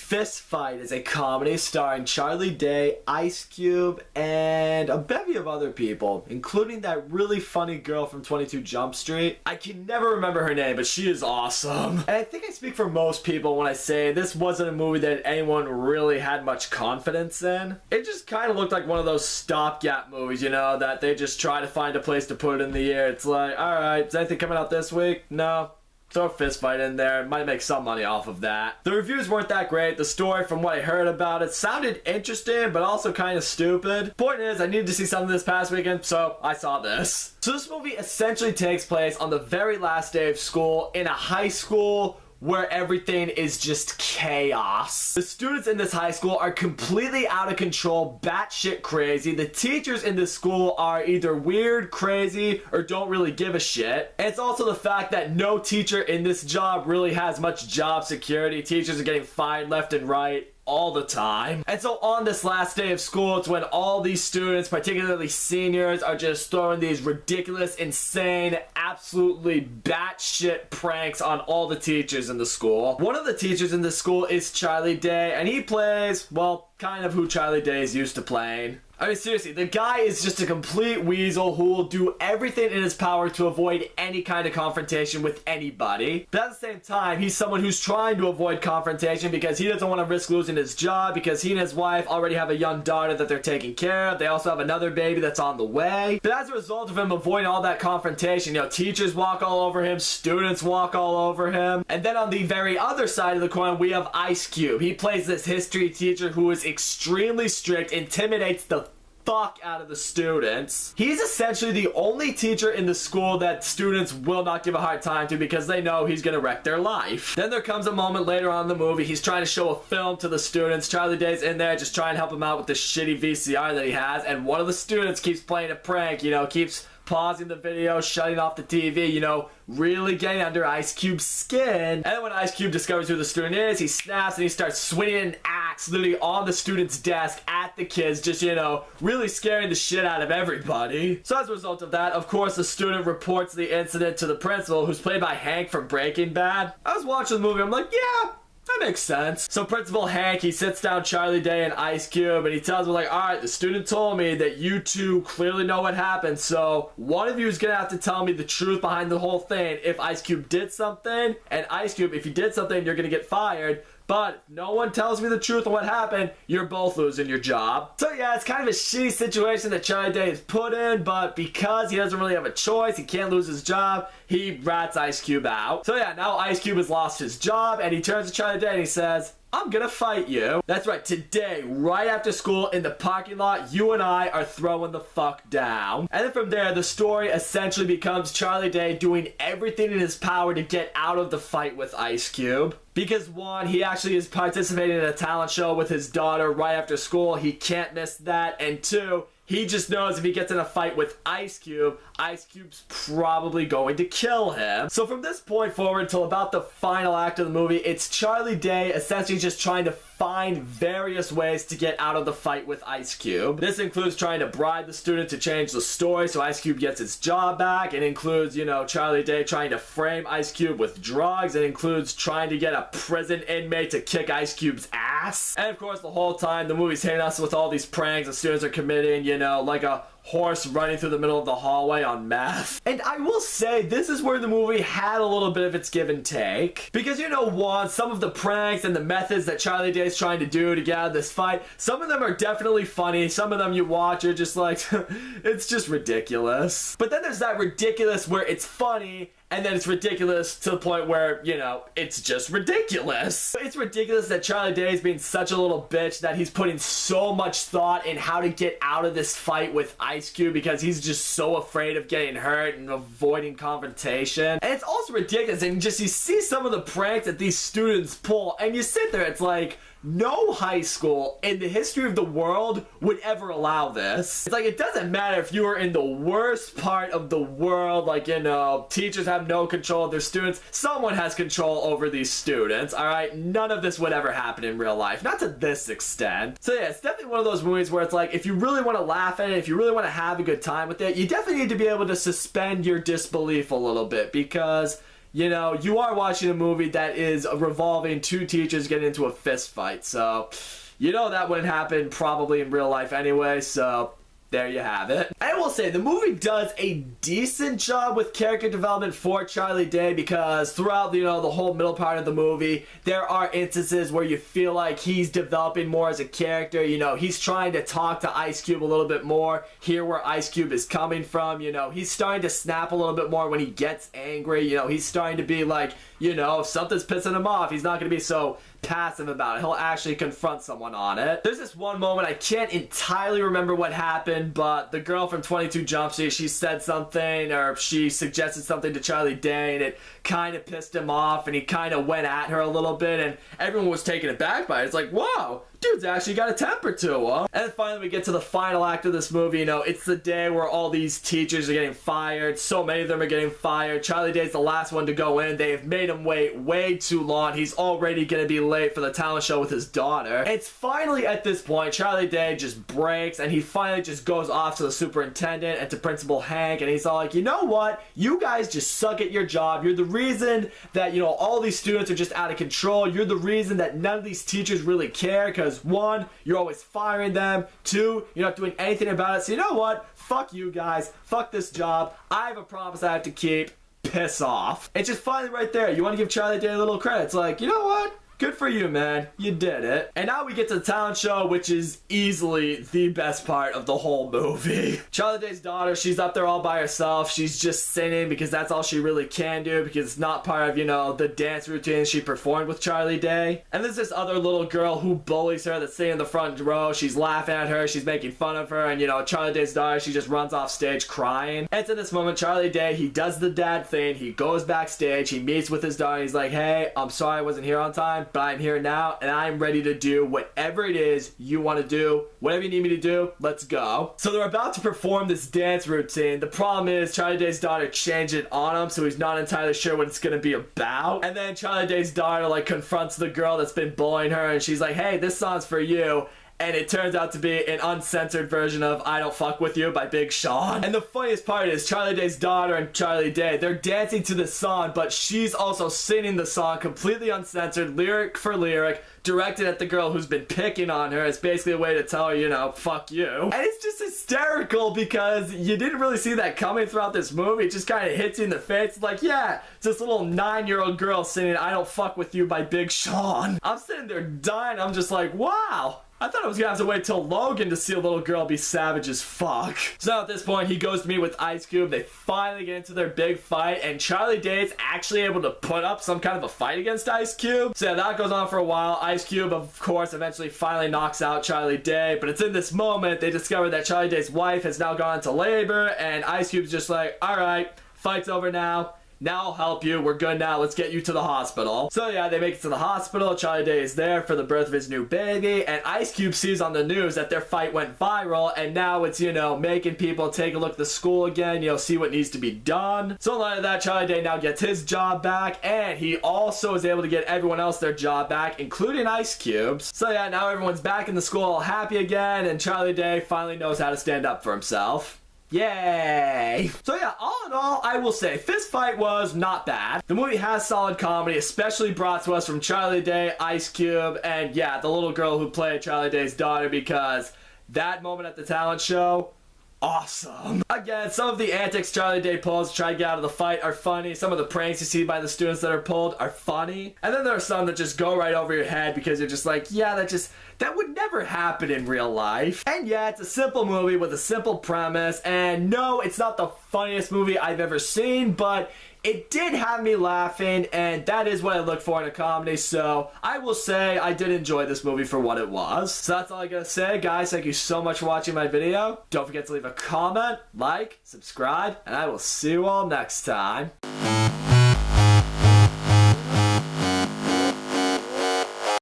Fist Fight is a comedy starring Charlie Day, Ice Cube, and a bevy of other people, including that really funny girl from 22 Jump Street. I can never remember her name, but she is awesome. And I think I speak for most people when I say this wasn't a movie that anyone really had much confidence in. It just kind of looked like one of those stopgap movies, you know, that they just try to find a place to put it in the year. It's like, alright, is anything coming out this week? No. Throw a Fist Fight in there, might make some money off of that. The reviews weren't that great. The story, from what I heard about it, sounded interesting, but also kind of stupid. Point is, I needed to see something this past weekend, so I saw this. So this movie essentially takes place on the very last day of school in a high school where everything is just chaos. The students in this high school are completely out of control, batshit crazy. The teachers in this school are either weird, crazy, or don't really give a shit. And it's also the fact that no teacher in this job really has much job security. Teachers are getting fired left and right all the time. And so on this last day of school, it's when all these students, particularly seniors, are just throwing these ridiculous, insane, absolutely batshit pranks on all the teachers in the school. One of the teachers in the school is Charlie Day, and he plays, well, kind of who Charlie Day is used to playing. I mean, seriously, the guy is just a complete weasel who will do everything in his power to avoid any kind of confrontation with anybody. But at the same time, he's someone who's trying to avoid confrontation because he doesn't want to risk losing his job, because he and his wife already have a young daughter that they're taking care of. They also have another baby that's on the way. But as a result of him avoiding all that confrontation, you know, teachers walk all over him, students walk all over him. And then on the very other side of the coin, we have Ice Cube. He plays this history teacher who is extremely strict, intimidates the fuck out of the students. He's essentially the only teacher in the school that students will not give a hard time to because they know he's gonna wreck their life. Then there comes a moment later on in the movie, he's trying to show a film to the students. Charlie Day's in there just trying to help him out with the shitty VCR that he has, and one of the students keeps playing a prank, you know, keeps pausing the video, shutting off the TV, you know, really getting under Ice Cube's skin. And then when Ice Cube discovers who the student is, he snaps and he starts swinging an axe literally on the student's desk at the kids, just, you know, really scaring the shit out of everybody. So as a result of that, of course, the student reports the incident to the principal, who's played by Hank from Breaking Bad. I was watching the movie, I'm like, yeah, that makes sense. So Principal Hank, he sits down Charlie Day and Ice Cube, and he tells him, like, alright, the student told me that you two clearly know what happened, so one of you is gonna have to tell me the truth behind the whole thing. If Ice Cube did something, and Ice Cube, if you did something, you're gonna get fired. But if no one tells me the truth of what happened, you're both losing your job. So yeah, it's kind of a shitty situation that Charlie Day is put in, but because he doesn't really have a choice, he can't lose his job, he rats Ice Cube out. So yeah, now Ice Cube has lost his job, and he turns to Charlie Day and he says, I'm gonna fight you. That's right, today, right after school, in the parking lot, you and I are throwing the fuck down. And then from there, the story essentially becomes Charlie Day doing everything in his power to get out of the fight with Ice Cube. Because one, he actually is participating in a talent show with his daughter right after school. He can't miss that. And two, he just knows if he gets in a fight with Ice Cube's probably going to kill him. So from this point forward till about the final act of the movie, it's Charlie Day essentially just trying to find various ways to get out of the fight with Ice Cube. This includes trying to bribe the student to change the story so Ice Cube gets his job back. It includes, you know, Charlie Day trying to frame Ice Cube with drugs. It includes trying to get a prison inmate to kick Ice Cube's ass. And of course, the whole time, the movie's hitting us with all these pranks the students are committing, you know, like a horse running through the middle of the hallway on meth. And I will say, this is where the movie had a little bit of its give and take. Because, you know, one, some of the pranks and the methods that Charlie Day is trying to do to get out of this fight, some of them are definitely funny. Some of them you watch, you're just like, it's just ridiculous. But then there's that ridiculous where it's funny, and then it's ridiculous to the point where, you know, it's just ridiculous. It's ridiculous that Charlie Day is being such a little bitch that he's putting so much thought in how to get out of this fight with Ice Cube because he's just so afraid of getting hurt and avoiding confrontation. And it's also ridiculous, and just you see some of the pranks that these students pull, and you sit there, it's like, no high school in the history of the world would ever allow this. It's like, it doesn't matter if you are in the worst part of the world, like, you know, teachers have no control of their students. Someone has control over these students, alright? None of this would ever happen in real life. Not to this extent. So yeah, it's definitely one of those movies where it's like, if you really want to laugh at it, if you really want to have a good time with it, you definitely need to be able to suspend your disbelief a little bit, because you know, you are watching a movie that is revolving two teachers getting into a fist fight. So, you know that wouldn't happen probably in real life anyway, so there you have it. I will say, the movie does a decent job with character development for Charlie Day, because throughout, you know, the whole middle part of the movie, there are instances where you feel like he's developing more as a character. You know, he's trying to talk to Ice Cube a little bit more, hear where Ice Cube is coming from. You know, he's starting to snap a little bit more when he gets angry. You know, he's starting to be like, you know, if something's pissing him off, he's not going to be so passive about it. He'll actually confront someone on it. There's this one moment, I can't entirely remember what happened, but the girl from 22 Jump Street, she said something, or she suggested something to Charlie Day, and it kind of pissed him off, and he kind of went at her a little bit, and everyone was taken aback by it. It's like, whoa, dude's actually got a temper to him. And then finally we get to the final act of this movie. You know, it's the day where all these teachers are getting fired. So many of them are getting fired. Charlie Day's the last one to go in. They have made him wait way too long. He's already gonna be late for the talent show with his daughter. It's finally at this point, Charlie Day just breaks, and he finally just goes off to the superintendent and to Principal Hank, and he's all like, you know what? You guys just suck at your job. You're the reason that, you know, all these students are just out of control. You're the reason that none of these teachers really care, because one, you're always firing them. Two, you're not doing anything about it. So you know what? Fuck you guys. Fuck this job. I have a promise I have to keep. Piss off. It's just finally right there. You want to give Charlie Day a little credit. It's like, you know what? Good for you, man. You did it. And now we get to the talent show, which is easily the best part of the whole movie. Charlie Day's daughter, she's up there all by herself. She's just singing because that's all she really can do, because it's not part of, you know, the dance routine she performed with Charlie Day. And there's this other little girl who bullies her that's sitting in the front row. She's laughing at her. She's making fun of her. And, you know, Charlie Day's daughter, she just runs off stage crying. And to this moment, Charlie Day, he does the dad thing. He goes backstage. He meets with his daughter. He's like, hey, I'm sorry I wasn't here on time, but I'm here now, and I'm ready to do whatever it is you want to do. Whatever you need me to do, let's go. So they're about to perform this dance routine. The problem is Charlie Day's daughter changed it on him, so he's not entirely sure what it's going to be about. And then Charlie Day's daughter, like, confronts the girl that's been bullying her, and she's like, hey, this song's for you. And it turns out to be an uncensored version of I Don't Fuck With You by Big Sean. And the funniest part is Charlie Day's daughter and Charlie Day, they're dancing to the song, but she's also singing the song completely uncensored, lyric for lyric, directed at the girl who's been picking on her. It's basically a way to tell her, you know, fuck you. And it's just hysterical because you didn't really see that coming throughout this movie. It just kind of hits you in the face. It's like, yeah, it's this little 9-year-old girl singing I Don't Fuck With You by Big Sean. I'm sitting there dying. I'm just like, wow. I thought I was gonna have to wait till Logan to see a little girl be savage as fuck. So now at this point, he goes to meet with Ice Cube. They finally get into their big fight, and Charlie Day's actually able to put up some kind of a fight against Ice Cube. So yeah, that goes on for a while. Ice Cube, of course, eventually finally knocks out Charlie Day, but it's in this moment they discover that Charlie Day's wife has now gone into labor, and Ice Cube's just like, alright, fight's over now. Now I'll help you. We're good now. Let's get you to the hospital. So yeah, they make it to the hospital. Charlie Day is there for the birth of his new baby. And Ice Cube sees on the news that their fight went viral. And now it's, you know, making people take a look at the school again. You know, see what needs to be done. So in light of that, Charlie Day now gets his job back. And he also is able to get everyone else their job back, including Ice Cube's. So yeah, now everyone's back in the school all happy again. And Charlie Day finally knows how to stand up for himself. Yay! So yeah, all in all, I will say, Fist Fight was not bad. The movie has solid comedy, especially brought to us from Charlie Day, Ice Cube, and yeah, the little girl who played Charlie Day's daughter, because that moment at the talent show, awesome. Again, some of the antics Charlie Day pulls to try to get out of the fight are funny. Some of the pranks you see by the students that are pulled are funny. And then there are some that just go right over your head because you're just like, yeah, that would never happen in real life. And yeah, it's a simple movie with a simple premise. And no, it's not the funniest movie I've ever seen, but it did have me laughing, and that is what I look for in a comedy, so I will say I did enjoy this movie for what it was. So that's all I gotta say, guys. Thank you so much for watching my video. Don't forget to leave a comment, like, subscribe, and I will see you all next time.